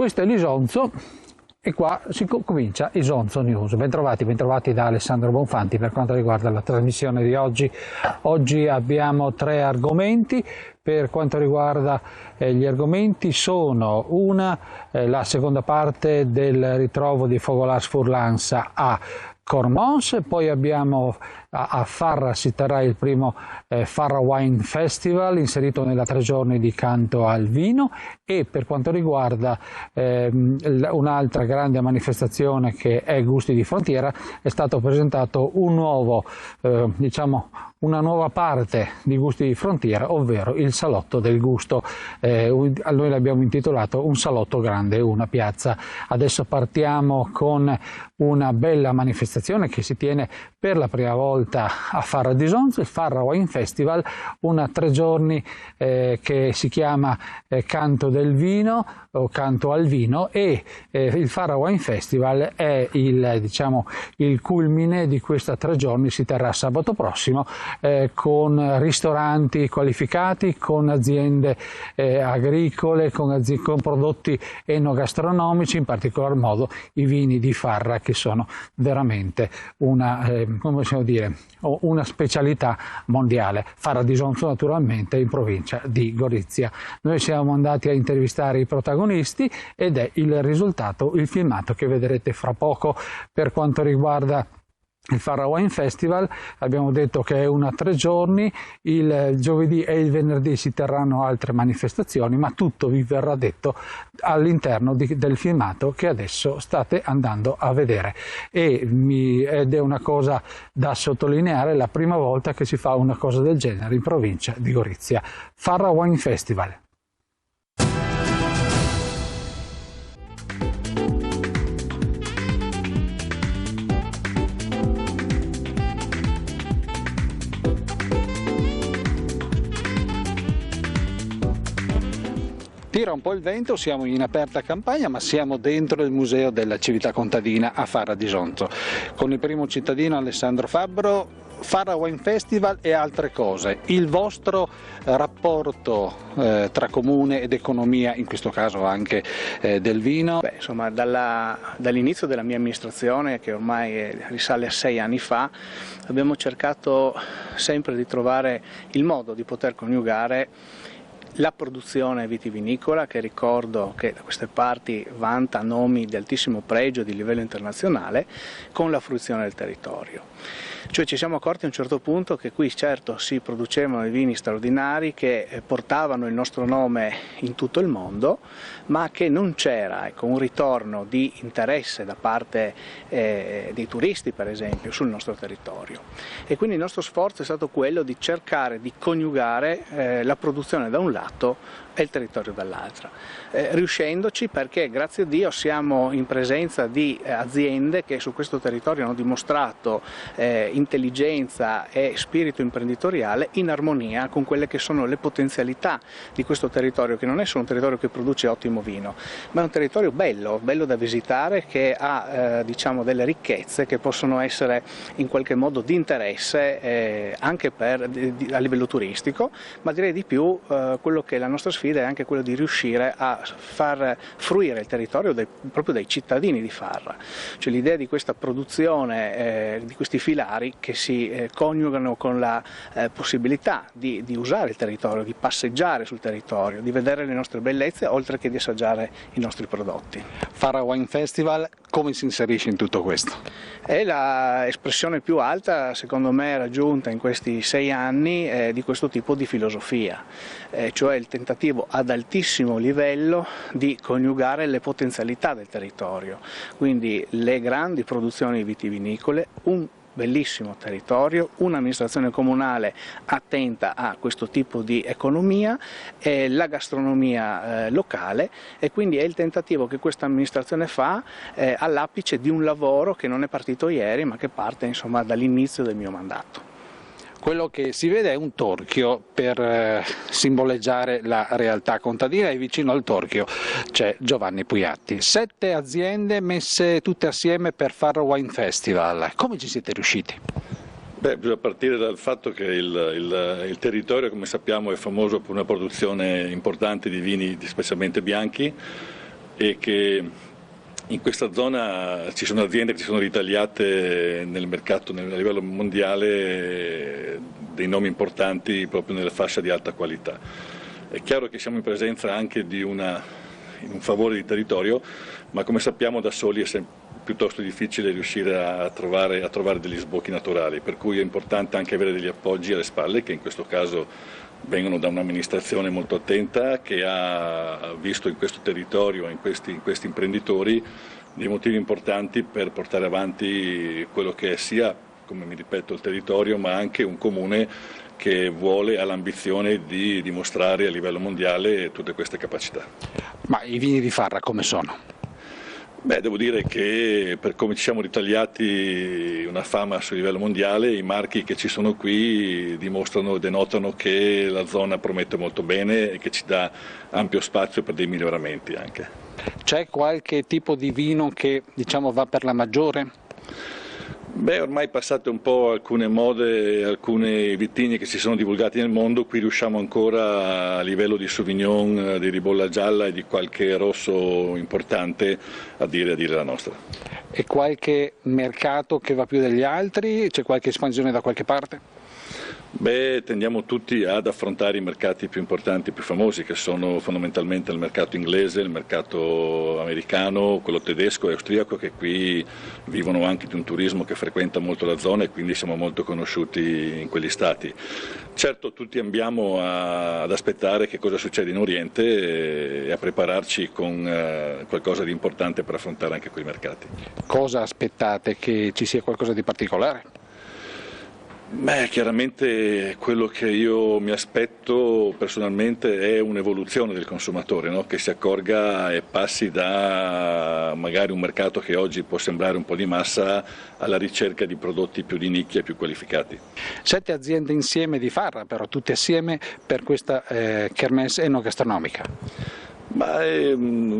Questo è l'Isonzo e qua si comincia Isonzo News. Bentrovati da Alessandro Bonfanti per quanto riguarda la trasmissione di oggi. Oggi abbiamo 3 argomenti. Per quanto riguarda gli argomenti sono la seconda parte del ritrovo di Focolars Furlanza a Cormons, poi abbiamo a Farra si terrà il primo Farra Wine Festival inserito nella 3 giorni di canto al vino, e per quanto riguarda un'altra grande manifestazione che è Gusti di Frontiera è stato presentato un nuovo una nuova parte di Gusti di Frontiera, ovvero il Salotto del Gusto. Noi l'abbiamo intitolato Un salotto grande, una piazza. Adesso partiamo con una bella manifestazione che si tiene per la prima volta a Farra di Isonzo, il Farra Wine Festival, una 3 giorni che si chiama Canto del Vino o Canto al Vino, e il Farra Wine Festival è il culmine di questa 3 giorni. Si terrà sabato prossimo con ristoranti qualificati, con aziende agricole, con prodotti enogastronomici, in particolar modo i vini di Farra, che sono veramente una specialità mondiale. Farra di Isonzo naturalmente in provincia di Gorizia. Noi siamo andati a intervistare i protagonisti ed è il risultato, il filmato che vedrete fra poco. Per quanto riguarda il Farra Wine Festival abbiamo detto che è una 3 giorni, il giovedì e il venerdì si terranno altre manifestazioni, ma tutto vi verrà detto all'interno del filmato che adesso state andando a vedere, ed è una cosa da sottolineare, la prima volta che si fa una cosa del genere in provincia di Gorizia. Farra Wine Festival. Tira un po' il vento, siamo in aperta campagna, ma siamo dentro il Museo della Civiltà Contadina a Farra di Isonzo con il primo cittadino Alessandro Fabbro. Farra Wine Festival e altre cose, il vostro rapporto tra comune ed economia, in questo caso anche del vino. Insomma, dall'inizio della mia amministrazione, che ormai risale a 6 anni fa, abbiamo cercato sempre di trovare il modo di poter coniugare la produzione vitivinicola, che ricordo che da queste parti vanta nomi di altissimo pregio di livello internazionale, con la fruizione del territorio. Cioè ci siamo accorti a un certo punto che qui certo si producevano dei vini straordinari che portavano il nostro nome in tutto il mondo, ma che non c'era un ritorno di interesse da parte dei turisti, per esempio, sul nostro territorio. E quindi il nostro sforzo è stato quello di cercare di coniugare la produzione da un lato e il territorio dall'altra, riuscendoci, perché grazie a Dio siamo in presenza di aziende che su questo territorio hanno dimostrato intelligenza e spirito imprenditoriale in armonia con quelle che sono le potenzialità di questo territorio, che non è solo un territorio che produce ottimo vino, ma è un territorio bello da visitare, che ha delle ricchezze che possono essere in qualche modo di interesse anche a livello turistico, ma direi di più quello che è la nostra sfida è anche quello di riuscire a far fruire il territorio proprio dai cittadini di Farra, cioè l'idea di questa produzione, di questi filari che si coniugano con la possibilità di usare il territorio, di passeggiare sul territorio, di vedere le nostre bellezze oltre che di assaggiare i nostri prodotti. Farra Wine Festival come si inserisce in tutto questo? È l'espressione più alta, secondo me, raggiunta in questi 6 anni di questo tipo di filosofia, cioè il tentativo ad altissimo livello di coniugare le potenzialità del territorio, quindi le grandi produzioni vitivinicole, un bellissimo territorio, un'amministrazione comunale attenta a questo tipo di economia, la gastronomia locale, e quindi è il tentativo che questa amministrazione fa all'apice di un lavoro che non è partito ieri, ma che parte dall'inizio del mio mandato. Quello che si vede è un torchio per simboleggiare la realtà contadina, e vicino al torchio c'è Giovanni Puiatti. 7 aziende messe tutte assieme per Farra Wine Festival. Come ci siete riusciti? Bisogna partire dal fatto che il territorio, come sappiamo, è famoso per una produzione importante di vini specialmente bianchi, e che in questa zona ci sono aziende che si sono ritagliate nel mercato a livello mondiale dei nomi importanti proprio nella fascia di alta qualità. È chiaro che siamo in presenza anche di un favore di territorio, ma come sappiamo da soli è piuttosto difficile riuscire a trovare degli sbocchi naturali, per cui è importante anche avere degli appoggi alle spalle, che in questo caso vengono da un'amministrazione molto attenta che ha visto in questo territorio, in questi imprenditori, dei motivi importanti per portare avanti quello che è sia, come mi ripeto, il territorio, ma anche un comune che ha l'ambizione di dimostrare a livello mondiale tutte queste capacità. Ma i vini di Farra come sono? Beh, devo dire che per come ci siamo ritagliati una fama sul livello mondiale, i marchi che ci sono qui denotano che la zona promette molto bene e che ci dà ampio spazio per dei miglioramenti anche. C'è qualche tipo di vino che va per la maggiore? Beh, ormai passate un po' alcune mode, alcuni vitigni che si sono divulgati nel mondo, qui riusciamo ancora a livello di Sauvignon, di Ribolla Gialla e di qualche rosso importante a dire la nostra. E qualche mercato che va più degli altri? C'è qualche espansione da qualche parte? Beh, tendiamo tutti ad affrontare i mercati più importanti, più famosi, che sono fondamentalmente il mercato inglese, il mercato americano, quello tedesco e austriaco, che qui vivono anche di un turismo che frequenta molto la zona e quindi siamo molto conosciuti in quegli stati. Certo, tutti andiamo ad aspettare che cosa succede in Oriente e a prepararci con qualcosa di importante per affrontare anche quei mercati. Cosa aspettate? Che ci sia qualcosa di particolare? Beh, chiaramente quello che io mi aspetto personalmente è un'evoluzione del consumatore, no? Che si accorga e passi da magari un mercato che oggi può sembrare un po' di massa alla ricerca di prodotti più di nicchia, più qualificati. 7 aziende insieme di Farra, però tutte assieme per questa kermesse enogastronomica. Ma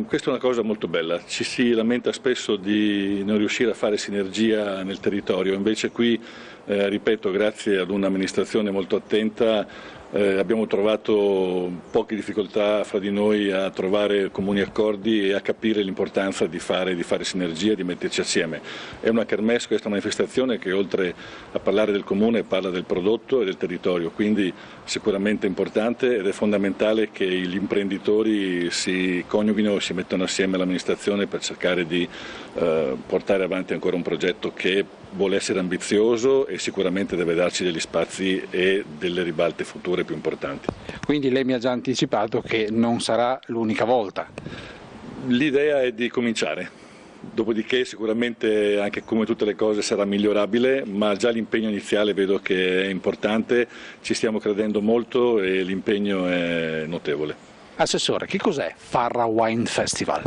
questa è una cosa molto bella, ci si lamenta spesso di non riuscire a fare sinergia nel territorio, invece qui, ripeto, grazie ad un'amministrazione molto attenta abbiamo trovato poche difficoltà fra di noi a trovare comuni accordi e a capire l'importanza di fare sinergia, di metterci assieme. È una kermesse, questa manifestazione, che oltre a parlare del comune parla del prodotto e del territorio, quindi sicuramente importante ed è fondamentale che gli imprenditori si coniughino e si mettano assieme all'amministrazione per cercare di portare avanti ancora un progetto che vuole essere ambizioso e sicuramente deve darci degli spazi e delle ribalte future più importanti. Quindi lei mi ha già anticipato che non sarà l'unica volta. L'idea è di cominciare, dopodiché sicuramente anche come tutte le cose sarà migliorabile, ma già l'impegno iniziale vedo che è importante, ci stiamo credendo molto e l'impegno è notevole. Assessore, che cos'è Farra Wine Festival?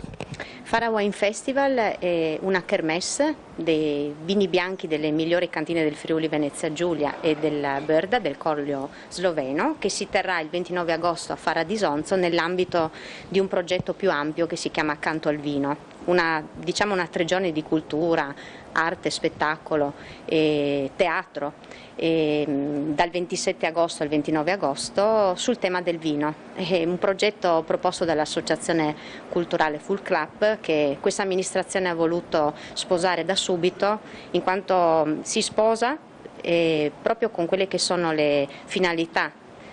Farra Wine Festival è una kermesse dei vini bianchi delle migliori cantine del Friuli Venezia Giulia e della Brda, del Collio Sloveno, che si terrà il 29 agosto a Farra di Sonzo nell'ambito di un progetto più ampio che si chiama Accanto al Vino, una 3 giorni di cultura, arte, spettacolo e teatro. Dal 27 agosto al 29 agosto sul tema del vino. È un progetto proposto dall'Associazione Culturale Full Club che questa amministrazione ha voluto sposare da subito, in quanto si sposa proprio con quelle che sono le finalità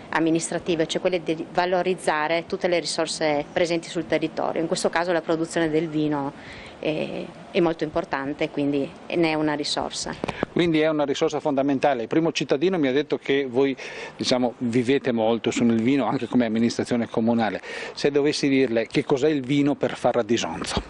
amministrative, cioè quelle di valorizzare tutte le risorse presenti sul territorio. In questo caso la produzione del vino è molto importante, quindi ne è una risorsa. Quindi è una risorsa fondamentale. Il primo cittadino mi ha detto che voi vivete molto sul vino anche come amministrazione comunale. Se dovessi dirle che cos'è il vino per Farra di Sonzo?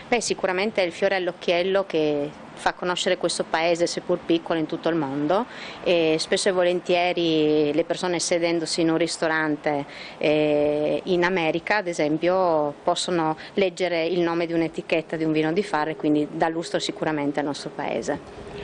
Beh, sicuramente è il fiore all'occhiello che fa conoscere questo paese, seppur piccolo, in tutto il mondo, e spesso e volentieri le persone sedendosi in un ristorante in America, ad esempio, possono leggere il nome di un'etichetta di un vino di Farra e quindi dà lustro sicuramente al nostro paese.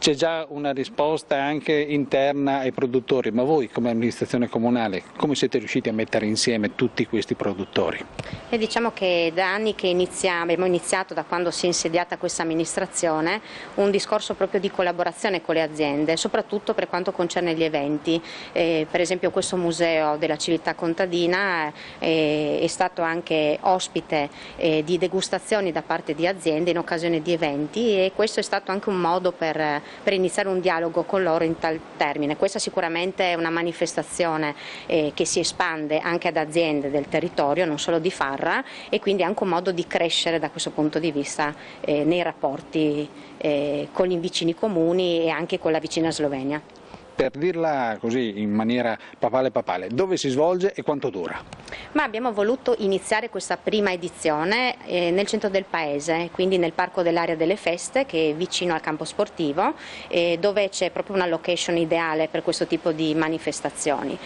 C'è già una risposta anche interna ai produttori, ma voi come amministrazione comunale come siete riusciti a mettere insieme tutti questi produttori? E diciamo che da anni che abbiamo iniziato, da quando si è insediata questa amministrazione, un discorso proprio di collaborazione con le aziende, soprattutto per quanto concerne gli eventi. Per esempio questo museo della civiltà contadina è stato anche ospite di degustazioni da parte di aziende in occasione di eventi, e questo è stato anche un modo per iniziare un dialogo con loro in tal termine. Questa sicuramente è una manifestazione che si espande anche ad aziende del territorio, non solo di Farra, e quindi anche un modo di crescere da questo punto di vista nei rapporti con i vicini comuni e anche con la vicina Slovenia. Per dirla così in maniera papale, dove si svolge e quanto dura? Ma abbiamo voluto iniziare questa prima edizione nel centro del paese, quindi nel parco dell'Area delle Feste, che è vicino al campo sportivo, dove c'è proprio una location ideale per questo tipo di manifestazioni.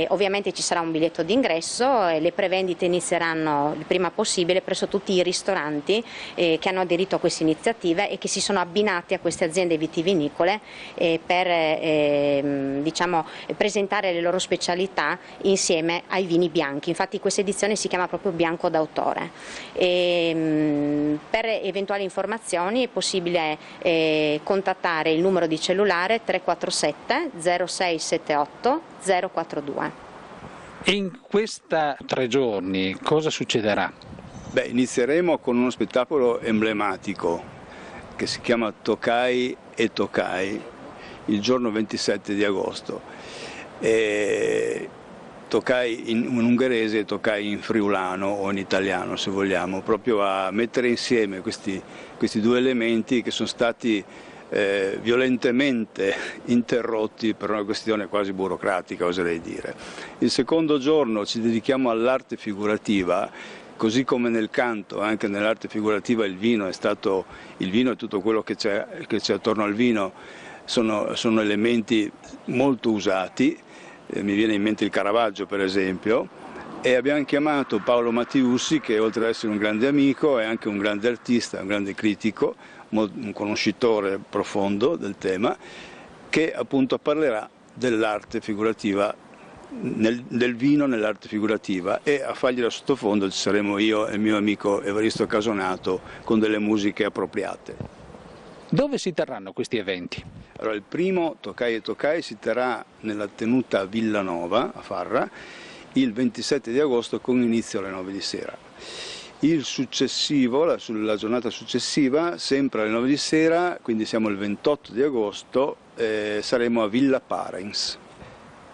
Ovviamente ci sarà un biglietto d'ingresso e le prevendite inizieranno il prima possibile presso tutti i ristoranti che hanno aderito a queste iniziative e che si sono abbinati a queste aziende vitivinicole per diciamo, presentare le loro specialità insieme ai vini bianchi. Infatti questa edizione si chiama proprio Bianco d'autore. Per eventuali informazioni è possibile contattare il numero di cellulare 347 0678 042. In questi 3 giorni cosa succederà? Beh, inizieremo con uno spettacolo emblematico che si chiama Tokai e Tokai, il giorno 27 di agosto. Tokai in ungherese e Tokai in friulano o in italiano, se vogliamo, proprio a mettere insieme questi 2 elementi che sono stati violentemente interrotti per una questione quasi burocratica, oserei dire. Il secondo giorno ci dedichiamo all'arte figurativa. Così come nel canto, anche nell'arte figurativa il vino e tutto quello che c'è attorno al vino sono elementi molto usati. Mi viene in mente il Caravaggio per esempio, e abbiamo chiamato Paolo Mattiussi, che oltre ad essere un grande amico è anche un grande artista, un grande critico, un conoscitore profondo del tema, che appunto parlerà dell'arte figurativa, del vino nell'arte figurativa, e a fargli da sottofondo ci saremo io e il mio amico Evaristo Casonato con delle musiche appropriate. Dove si terranno questi eventi? Allora, il primo Tokai e Tokai si terrà nella tenuta Villanova a Farra il 27 di agosto con inizio alle 9 di sera. Il successivo, la giornata successiva, sempre alle 9 di sera, quindi siamo il 28 di agosto, saremo a Villa Parens.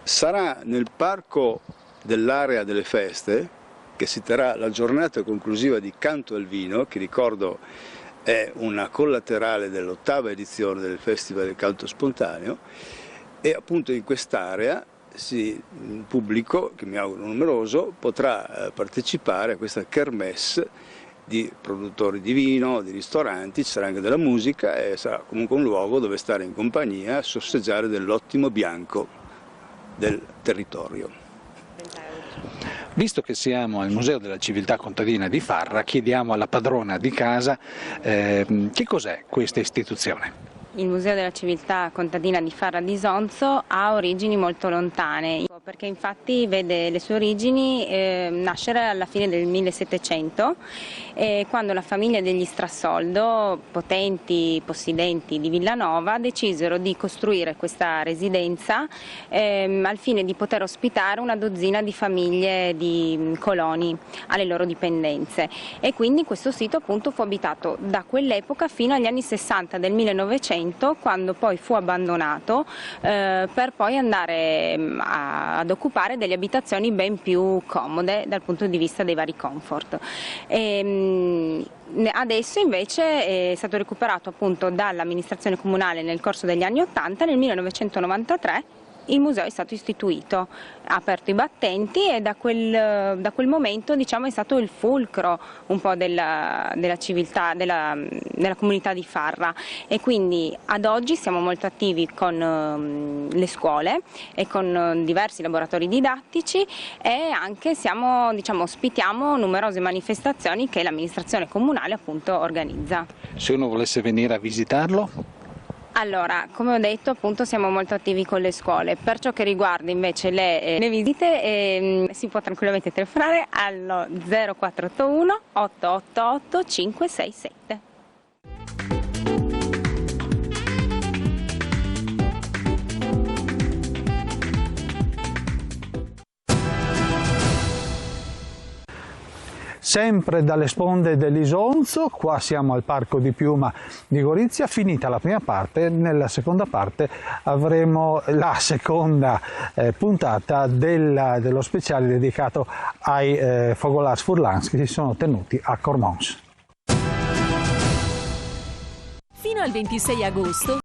Sarà nel parco dell'Area delle Feste che si terrà la giornata conclusiva di Canto al Vino, che ricordo è una collaterale dell'8ª edizione del Festival del Canto Spontaneo, e appunto in quest'area il pubblico, che mi auguro numeroso, potrà partecipare a questa kermesse di produttori di vino, di ristoranti, ci sarà anche della musica e sarà comunque un luogo dove stare in compagnia a sossaggiare dell'ottimo bianco del territorio. Visto che siamo al Museo della Civiltà Contadina di Farra, chiediamo alla padrona di casa che cos'è questa istituzione. Il Museo della Civiltà Contadina di Farra di Isonzo ha origini molto lontane, perché infatti vede le sue origini nascere alla fine del 1700, quando la famiglia degli Strassoldo, potenti possidenti di Villanova, decisero di costruire questa residenza al fine di poter ospitare una dozzina di famiglie di coloni alle loro dipendenze, e quindi questo sito appunto fu abitato da quell'epoca fino agli anni 60 del 1900, quando poi fu abbandonato per poi andare ad occupare delle abitazioni ben più comode dal punto di vista dei vari comfort. Adesso invece è stato recuperato appunto dall'amministrazione comunale nel corso degli anni 80. Nel 1993 il museo è stato istituito, ha aperto i battenti, e da quel momento, diciamo, è stato il fulcro un po' della civiltà, della comunità di Farra, e quindi ad oggi siamo molto attivi con le scuole e con diversi laboratori didattici, e anche ospitiamo numerose manifestazioni che l'amministrazione comunale appunto organizza. Se uno volesse venire a visitarlo? Allora, come ho detto, appunto siamo molto attivi con le scuole. Per ciò che riguarda invece le visite, si può tranquillamente telefonare allo 0481 888 567. Sempre dalle sponde dell'Isonzo, qua siamo al Parco di Piuma di Gorizia. Finita la prima parte, nella seconda parte avremo la seconda puntata dello speciale dedicato ai Focolars Furlans che si sono tenuti a Cormons. Fino al 26 agosto